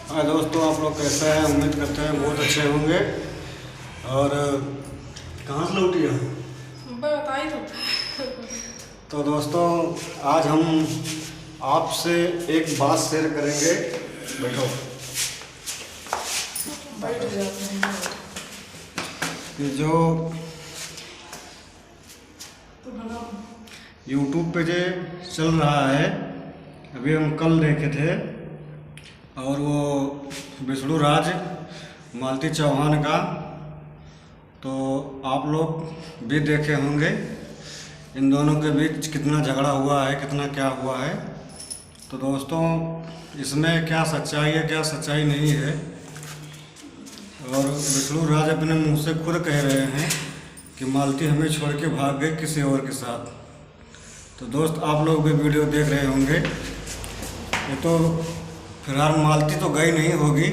हाँ दोस्तों, आप लोग कैसे हैं? उम्मीद करते हैं बहुत अच्छे होंगे। और कहाँ से लौटी हो? बताई तो दोस्तों, आज हम आपसे एक बात शेयर करेंगे। बैठो। बैठ जाते हैं। कि जो तो बना यूट्यूब पे जो चल रहा है, अभी हम कल देखे थे, और वो विष्णु राज मालती चौहान का, तो आप लोग भी देखे होंगे। इन दोनों के बीच कितना झगड़ा हुआ है, कितना क्या हुआ है। तो दोस्तों, इसमें क्या सच्चाई है, क्या सच्चाई नहीं है, और विष्णु राज अपने मुंह से खुद कह रहे हैं कि मालती हमें छोड़ के भाग गई किसी और के साथ। तो दोस्त, आप लोग भी वीडियो देख रहे होंगे। ये तो फिलहाल मालती तो गई नहीं होगी,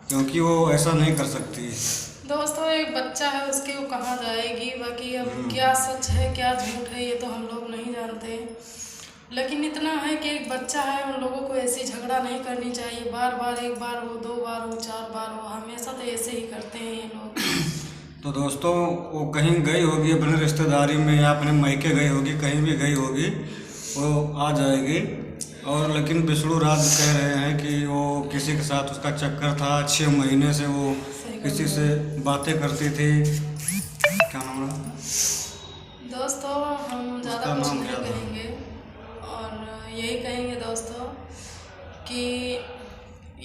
क्योंकि वो ऐसा नहीं कर सकती। दोस्तों, एक बच्चा है, उसके वो कहाँ जाएगी। बाकी अब क्या सच है क्या झूठ है ये तो हम लोग नहीं जानते। लेकिन इतना है कि एक बच्चा है, उन लोगों को ऐसी झगड़ा नहीं करनी चाहिए। बार बार, एक बार हो, दो बार हो, चार बार हो, हमेशा तो ऐसे ही करते हैं ये लोग। तो दोस्तों, वो कहीं गई होगी अपने रिश्तेदारी में या अपने मायके गई होगी, कहीं भी गई होगी, वो आ जाएगी। और लेकिन विष्णु राज कह रहे हैं कि वो किसी के साथ उसका चक्कर था, 6 महीने से वो किसी से बातें करती थी। क्या नाम है दोस्तों, हम ज़्यादा उसका? कुछ नाम नहीं क्या था? कहेंगे और यही कहेंगे दोस्तों कि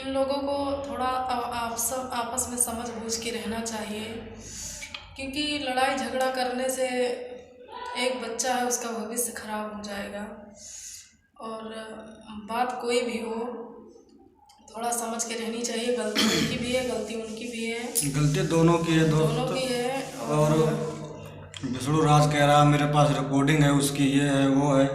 इन लोगों को थोड़ा आपस में समझ बूझ के रहना चाहिए। क्योंकि लड़ाई झगड़ा करने से एक बच्चा है, उसका भविष्य खराब हो जाएगा। और बात कोई भी हो, थोड़ा समझ के रहनी चाहिए। गलती उनकी भी है, गलती उनकी भी है, गलती दोनों की है दोनों दोस्त। की है। और विष्णु राज कह रहा है मेरे पास रिकॉर्डिंग है उसकी, ये है वो है।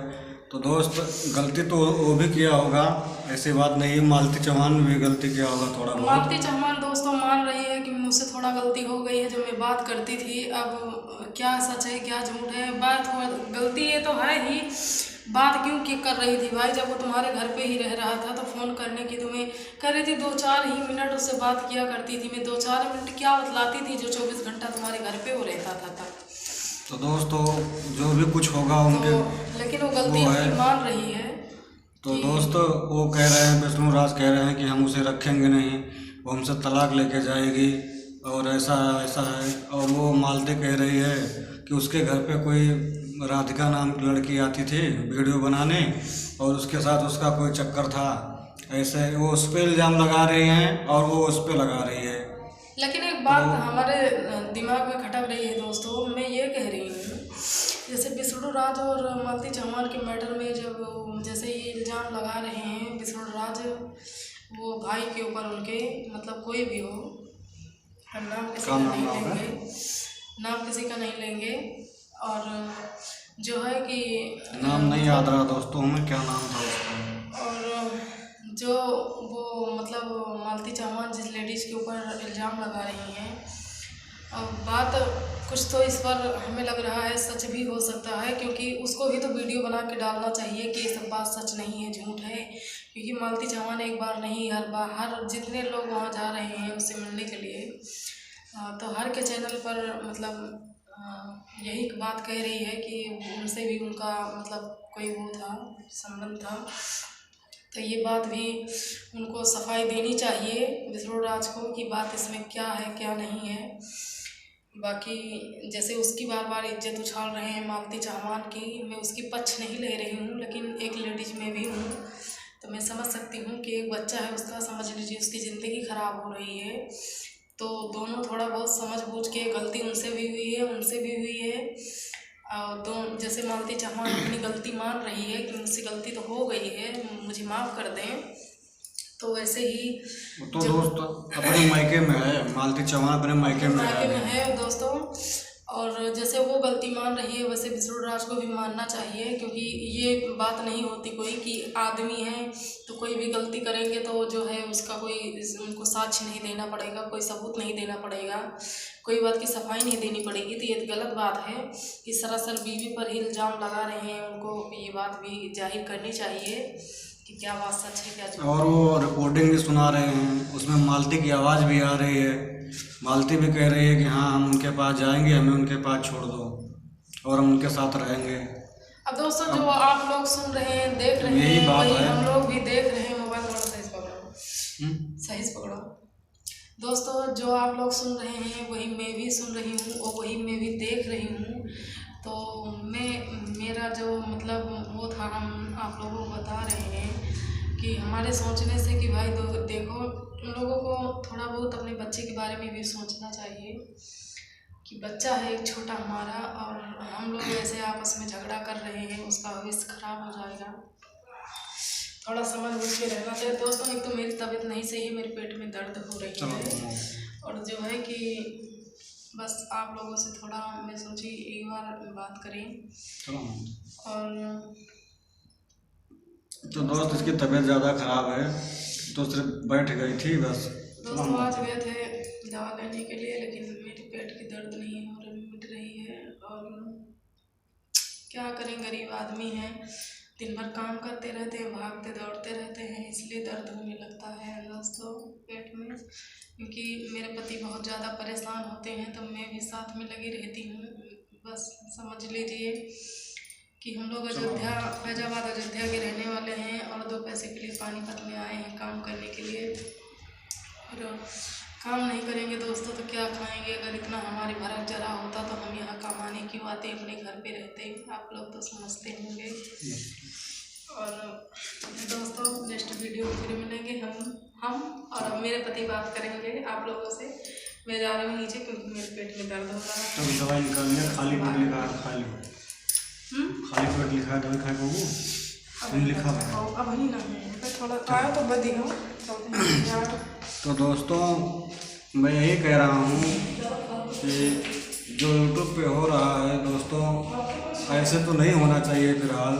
तो दोस्त, गलती तो वो भी किया होगा, ऐसी बात नहीं है। मालती चौहान ने भी गलती किया होगा थोड़ा बहुत। मालती चौहान दोस्तों मान रही है कि मुझसे थोड़ा गलती हो गई है, जब मैं बात करती थी। अब क्या सच है क्या झूठ है, बात हो गलती ये तो है ही। बात क्यों की कर रही थी भाई? जब वो तुम्हारे घर पे ही रह रहा था तो फ़ोन करने की तुम्हें कह रही थी। 2-4 ही मिनट उससे बात किया करती थी। मैं 2-4 मिनट क्या बतलाती थी जो 24 घंटा तुम्हारे घर पे वो रहता था तब। तो दोस्तों, जो भी कुछ होगा उनके, तो लेकिन वो गलती वो अपनी है। मान रही है तो कि दोस्त, वो कह रहे हैं, विष्णु राज कह रहे हैं कि हम उसे रखेंगे नहीं, वो हमसे तलाक लेके जाएगी, और ऐसा है ऐसा है। और वो मालती कह रही है कि उसके घर पे कोई राधिका नाम की लड़की आती थी वीडियो बनाने, और उसके साथ उसका कोई चक्कर था। ऐसे वो उस पर इल्ज़ाम लगा रही हैं और वो उस पर लगा रही है। लेकिन एक तो बात हमारे दिमाग में खटक रही है दोस्तों। मैं ये कह रही हूँ, जैसे विष्णु राज और मालती चौहान के मैटर में जब जैसे ये इल्ज़ाम लगा रहे हैं विष्णु राज वो भाई के ऊपर, उनके मतलब कोई भी हो, हम नाम किसी क्या का नाम नहीं नाम है? लेंगे, नाम किसी का नहीं लेंगे। और जो है कि नाम नहीं याद मतलब रहा दोस्तों हमें, क्या नाम था उसका। और जो वो मतलब मालती चौहान जिस लेडीज़ के ऊपर इल्ज़ाम लगा रही हैं, अब बात कुछ तो इस पर हमें लग रहा है सच भी हो सकता है। क्योंकि उसको भी तो वीडियो बना के डालना चाहिए कि ये सब बात सच नहीं है, झूठ है। क्योंकि मालती चौहान एक बार नहीं, हर बार, हर जितने लोग वहाँ जा रहे हैं उससे मिलने के लिए, तो हर के चैनल पर मतलब यही बात कह रही है कि उनसे भी उनका मतलब कोई वो था, संबंध था। तो ये बात भी उनको सफाई देनी चाहिए विष्णु राज को कि बात इसमें क्या है क्या नहीं है। बाकी जैसे उसकी बार बार इज्जत उछाल रहे हैं मालती चौहान की, मैं उसकी पक्ष नहीं ले रही हूँ, लेकिन एक लेडीज में भी हूँ तो मैं समझ सकती हूँ कि एक बच्चा है उसका, समझ लीजिए उसकी ज़िंदगी ख़राब हो रही है। तो दोनों थोड़ा बहुत समझ बूझ के, गलती उनसे भी हुई है उनसे भी हुई है। और जैसे मालती चौहान अपनी गलती मान रही है कि मुझसे गलती तो हो गई है, मुझे माफ़ कर दें, तो वैसे ही वो तो जब दोस्त अपने मायके में है, मालती चौहान अपने मायके में मायके में है। है दोस्तों। और जैसे वो गलती मान रही है वैसे विष्णु राज को भी मानना चाहिए। क्योंकि ये बात नहीं होती कोई कि आदमी है तो कोई भी गलती करेंगे तो जो है उसका कोई उनको साक्ष्य नहीं देना पड़ेगा, कोई सबूत नहीं देना पड़ेगा, कोई बात की सफाई नहीं देनी पड़ेगी। तो ये गलत बात है कि सरासर बीवी पर ही इल्ज़ाम लगा रहे हैं। उनको ये बात भी जाहिर करनी चाहिए कि क्या बात सच है क्या झूठ। और वो रिकॉर्डिंग भी सुना रहे हैं, उसमें मालती की आवाज़ भी आ रही है। मालती भी कह रही है कि हाँ हम उनके पास जाएंगे, हमें उनके पास छोड़ दो और हम उनके साथ रहेंगे। अब दोस्तों जो आप लोग सुन रहे हैं, देख रहे यही हैं, बात वही है। हम लोग भी देख रहे हैं। मोबाइल थोड़ा सही से पकड़ो, सही से पकड़ो। दोस्तों जो आप लोग सुन रहे हैं वही मैं भी सुन रही हूँ और वही मैं भी देख रही हूँ। तो मेरा जो मतलब वो था, हम आप लोगों को बता रहे हैं कि हमारे सोचने से कि भाई देखो उन लोगों को थोड़ा बहुत अपने बच्चे के बारे में भी सोचना चाहिए कि बच्चा है एक छोटा हमारा, और हम लोग ऐसे आपस में झगड़ा कर रहे हैं, उसका भविष्य खराब हो जाएगा। थोड़ा समझ बुझ के रहना चाहिए दोस्तों। एक तो मेरी तबीयत नहीं सही है, मेरे पेट में दर्द हो रही है, और जो है कि बस आप लोगों से थोड़ा मैं सोची एक बार बात करें। और तो दोस्त इसकी तबीयत ज़्यादा ख़राब है तो सिर्फ बैठ गई थी बस। दोस्तों आज गए थे दवा लेने के लिए, लेकिन मेरे पेट की दर्द नहीं हो रही, मिट रही है। और क्या करें, गरीब आदमी हैं, दिन भर काम करते रहते हैं, भागते दौड़ते रहते हैं, इसलिए दर्द होने लगता है दोस्तों पेट में। क्योंकि मेरे पति बहुत ज़्यादा परेशान होते हैं तो मैं भी साथ में लगी रहती हूँ। बस समझ लीजिए कि हम लोग फैजाबाद अयोध्या के रहने वाले हैं, और 2 पैसे के लिए पानीपत में आए हैं काम करने के लिए। और काम नहीं करेंगे दोस्तों तो क्या खाएंगे। अगर इतना हमारे भरत जरा होता तो हम यहाँ कमाने क्यों आते, अपने घर पे रहते। आप लोग तो समझते होंगे। और दोस्तों नेक्स्ट वीडियो में फिर मिलेंगे हम और मेरे पति बात करेंगे आप लोगों से। मैं जा रही हूँ नीचे क्योंकि मेरे पेट में दर्द हो रहा है। तो दवाई निकाल लिया, खाली पेट लिखा है, खा लो। खाली पेट लिखा है, दवाई खाए बाबू लिखा है। अब ही ना थोड़ा आया तो बदी हो। तो दोस्तों मैं यही कह रहा हूँ कि जो यूट्यूब पे हो रहा है दोस्तों, ऐसे तो नहीं होना चाहिए फिलहाल,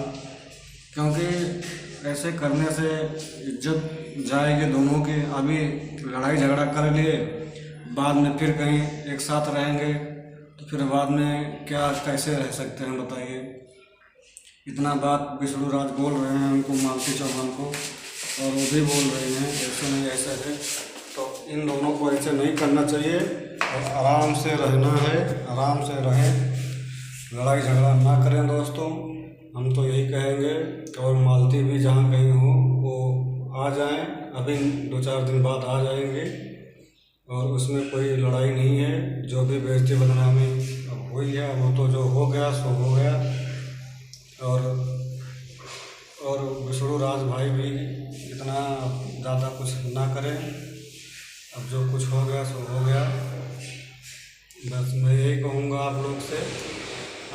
क्योंकि ऐसे करने से इज्जत जाएगी दोनों की। अभी लड़ाई झगड़ा कर लिए, बाद में फिर कहीं एक साथ रहेंगे तो फिर बाद में क्या कैसे रह सकते हैं बताइए। इतना बात विष्णु राज बोल रहे हैं उनको, मालती चौहान को, और वो भी बोल रहे हैं ऐसे नहीं ऐसा है। तो इन दोनों को ऐसे नहीं करना चाहिए और आराम से रहना है, आराम से रहें, लड़ाई झगड़ा ना करें दोस्तों। हम तो यही कहेंगे। और मालती भी जहाँ कहीं हो वो आ जाएं, अभी 2-4 दिन बाद आ जाएंगे, और उसमें कोई लड़ाई नहीं है। जो भी बेइज्जती बदनामी अब हुई है वो तो जो हो गया सो हो गया। और विष्णु राज भाई भी इतना ज़्यादा कुछ ना करें, अब जो कुछ हो गया सो हो गया। बस मैं यही कहूँगा आप लोग से,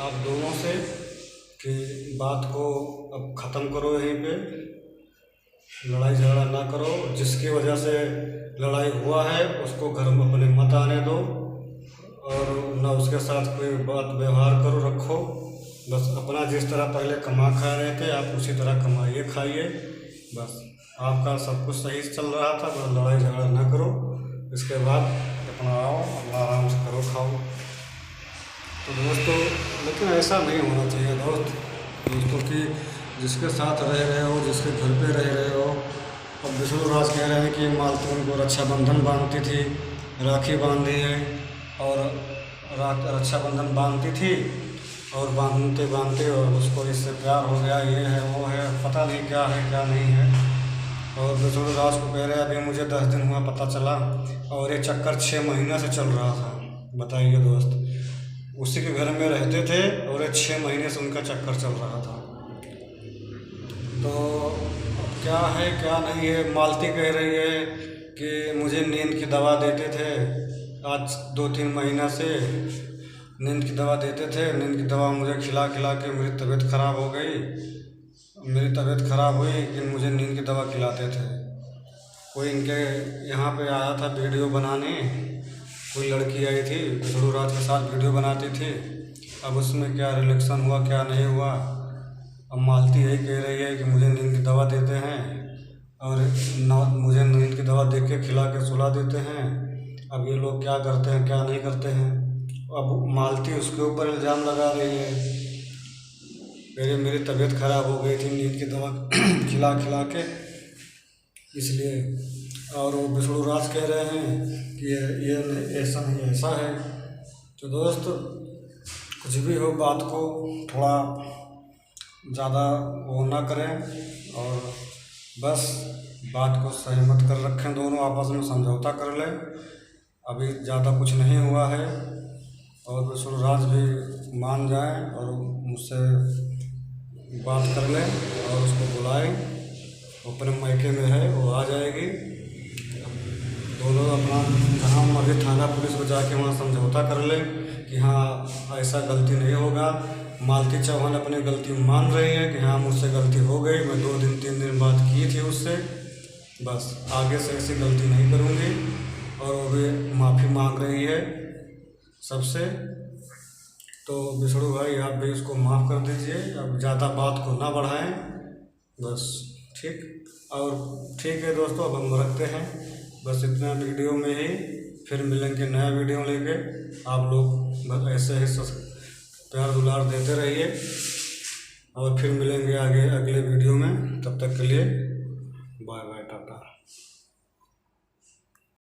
आप दोनों से, कि बात को अब ख़त्म करो, यहीं पे लड़ाई झगड़ा ना करो। जिसकी वजह से लड़ाई हुआ है उसको घर में अपने मत आने दो, और ना उसके साथ कोई बात व्यवहार करो रखो। बस अपना जिस तरह पहले कमा खा रहे थे आप उसी तरह कमाइए खाइए। बस आपका सब कुछ सही चल रहा था, बस लड़ाई झगड़ा ना करो। इसके बाद अपना आओ, अपना आराम से करो खाओ। तो दोस्तों लेकिन ऐसा नहीं होना चाहिए दोस्तों कि जिसके साथ रह रहे हो, जिसके घर पे रह रहे हो। अब विष्णु राज कह रहे हैं कि मालती उनको रक्षाबंधन बांधती थी, राखी बांधी है, और रक्षाबंधन बांधती थी, और बांधते बांधते और उसको इससे प्यार हो गया, ये है वो है, पता नहीं क्या है क्या नहीं है। और विष्णु राज को कह रहे हैं अभी मुझे 10 दिन हुआ पता चला, और ये चक्कर 6 महीने से चल रहा था। बताइए दोस्त, उसी के घर में रहते थे और ये 6 महीने से उनका चक्कर चल रहा था। तो क्या है क्या नहीं है। मालती कह रही है कि मुझे नींद की दवा देते थे, आज 2-3 महीना से नींद की दवा देते थे। नींद की दवा मुझे खिला खिला के मेरी तबीयत ख़राब हो गई। मेरी तबीयत ख़राब हुई कि मुझे नींद की दवा खिलाते थे। कोई इनके यहाँ पे आया था वीडियो बनाने, कोई लड़की आई थी विष्णु राज के साथ वीडियो बनाती थी। अब उसमें क्या रिलेक्शन हुआ क्या नहीं हुआ। अब मालती यही कह रही है कि मुझे नींद की दवा देते हैं, और मुझे नींद की दवा दे के खिला के सुला देते हैं। अब ये लोग क्या करते हैं क्या नहीं करते हैं। अब मालती उसके ऊपर इल्ज़ाम लगा रही है। मेरी तबीयत ख़राब हो गई थी नींद की दवा खिला खिला के, इसलिए। और वो विष्णु राज कह रहे हैं कि ये ऐसा नहीं ऐसा है। तो दोस्त कुछ भी हो, बात को थोड़ा ज़्यादा वो ना करें और बस बात को सहमत कर रखें, दोनों आपस में समझौता कर लें। अभी ज़्यादा कुछ नहीं हुआ है और विष्णु राज भी मान जाएं और मुझसे बात कर लें और उसको बुलाएं। अपने मायके में है, वो आ जाएगी। दोनों अपना जहाँ अभी थाना पुलिस को जाके वहाँ समझौता कर लें कि हाँ ऐसा गलती नहीं होगा। मालती चौहान अपनी गलती मान रही है कि हाँ मुझसे गलती हो गई, मैं 2 दिन 3 दिन बात की थी उससे, बस आगे से ऐसी गलती नहीं करूँगी। और वो भी माफ़ी मांग रही है सबसे। तो विष्णु भाई आप भी उसको माफ़ कर दीजिए, अब ज़्यादा बात को ना बढ़ाएं, बस ठीक। और ठीक है दोस्तों, अब हम रखते हैं बस इतना वीडियो में ही। फिर मिलेंगे नया वीडियो लेके। आप लोग बस ऐसे ही प्यार दुलार देते रहिए और फिर मिलेंगे आगे अगले वीडियो में। तब तक के लिए बाय बाय, टाटा।